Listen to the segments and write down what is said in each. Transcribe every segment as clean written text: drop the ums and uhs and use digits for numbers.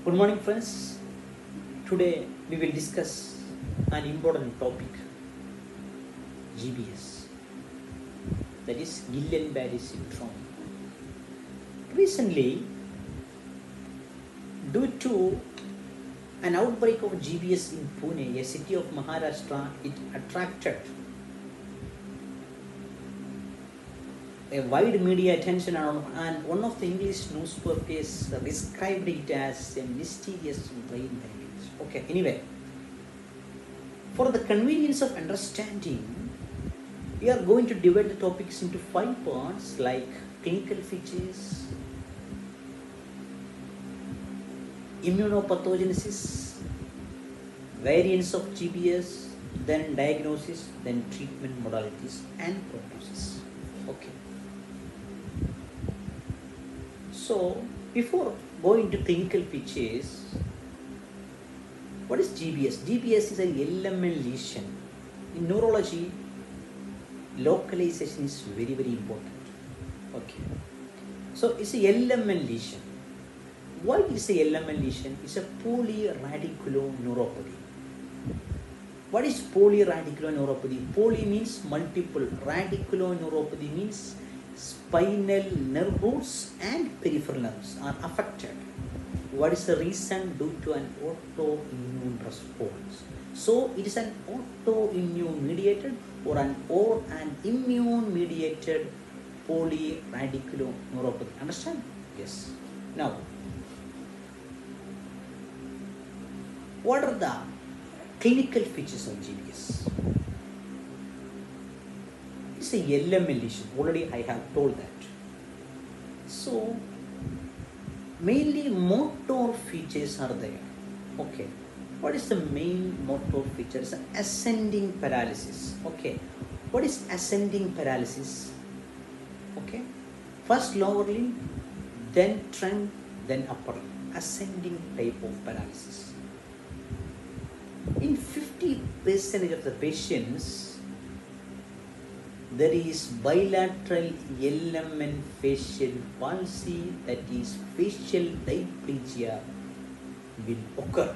Good morning, friends. Today we will discuss an important topic, GBS, that is Guillain-Barre syndrome. Recently, due to an outbreak of GBS in Pune, a city of Maharashtra, it attracted a wide media attention, and one of the English newspapers described it as a mysterious brain damage. Okay, anyway, for the convenience of understanding, we are going to divide the topics into 5 parts like clinical features, immunopathogenesis, variants of GBS, then diagnosis, then treatment modalities and prognosis. Okay. So, before going to clinical features, what is GBS? GBS is an LMN lesion. In neurology, localization is very, very important. Okay. So, it's a LMN lesion. Why is a LMN lesion? It's a polyradiculoneuropathy. What is polyradiculoneuropathy? Poly means multiple. Radiculoneuropathy means spinal nerve roots and peripheral nerves are affected. What is the reason? Due to an autoimmune response. So it is an autoimmune mediated or an immune mediated polyradiculoneuropathy. Understand? Yes. Now, what are the clinical features of GBS? It's a LMN lesion. Already I have told that. So, mainly motor features are there. Okay. What is the main motor feature? It's ascending paralysis. Okay. What is ascending paralysis? Okay. First lower limb, then trunk, then upper limb. Ascending type of paralysis. In 50% of the patients, there is bilateral LMN facial palsy, that is facial diplegia will occur.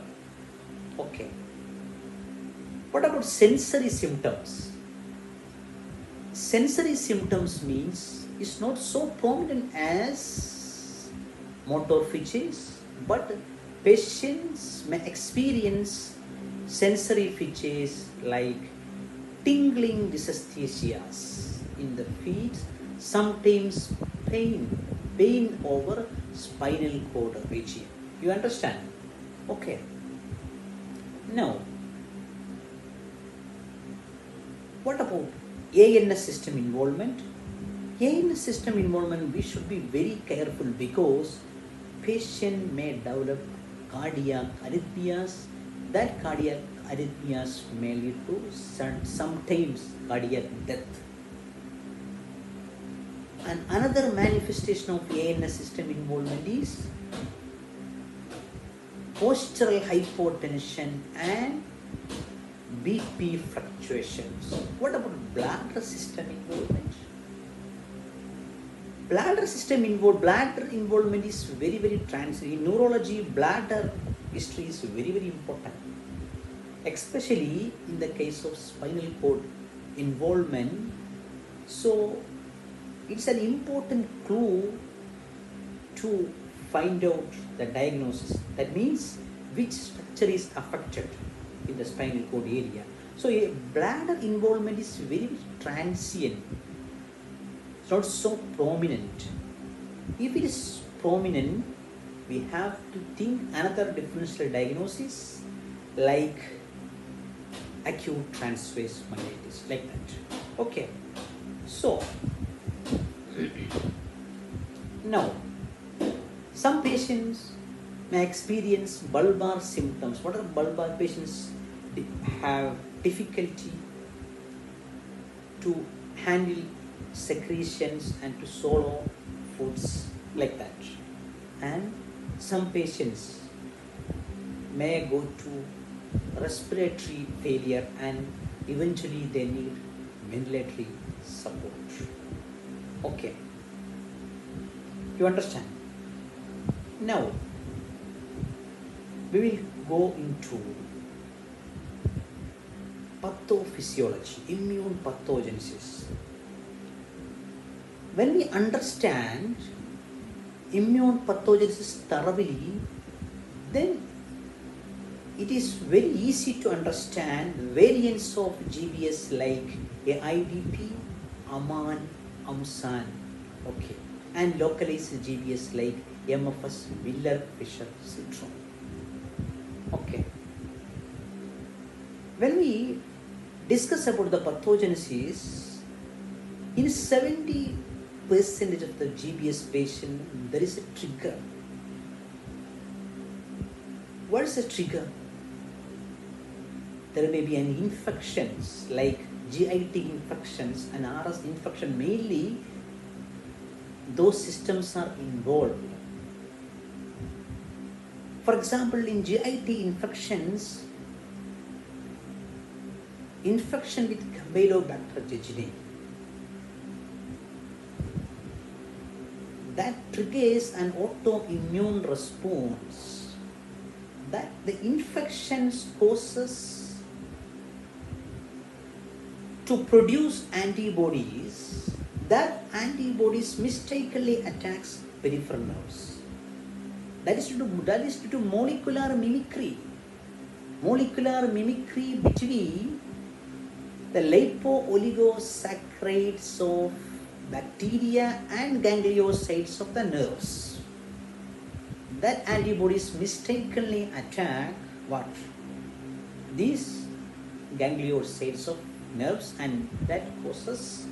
Okay. What about sensory symptoms? Sensory symptoms means it's not so prominent as motor features, but patients may experience sensory features like tingling dysesthesias in the feet, sometimes pain over spinal cord region. You understand? Okay. Now, what about ANS system involvement? ANS system involvement, we should be very careful because patient may develop cardiac arrhythmias. That cardiac arrhythmias may lead to sometimes cardiac death. And another manifestation of ANS system involvement is postural hypotension and BP fluctuations. What about bladder system involvement? Bladder involvement is very, very transient. In neurology, bladder history is very, very important, especially in the case of spinal cord involvement. So it's an important clue to find out the diagnosis. That means which structure is affected in the spinal cord area. So a bladder involvement is very, very transient. It's not so prominent. If it is prominent, we have to think another differential diagnosis like acute transverse myelitis, like that. Okay. So, now, some patients may experience bulbar symptoms. What are bulbar? Patients have difficulty to handle secretions and to swallow foods, like that. And some patients may go to respiratory failure and eventually they need ventilatory support. Okay. You understand? Now, we will go into pathophysiology, immune pathogenesis. When we understand immune pathogenesis thoroughly, then it is very easy to understand variants of GBS like AIDP, AMAN, AMSAN, okay, and localized GBS like MFS, Miller-Fisher syndrome. Okay. When we discuss about the pathogenesis, in 70% of the GBS patient, there is a trigger. What is a trigger? There may be an infections like GIT infections and RS infection. Mainly, those systems are involved. For example, in GIT infections, infection with Campylobacter jejuni, that triggers an autoimmune response, that the infections causes to produce antibodies, that antibodies mistakenly attacks peripheral nerves. That is due to molecular mimicry. Molecular mimicry between the lipo-oligosaccharides of bacteria and gangliocytes of the nerves. That antibodies mistakenly attack what? These gangliocytes of nerves, and that causes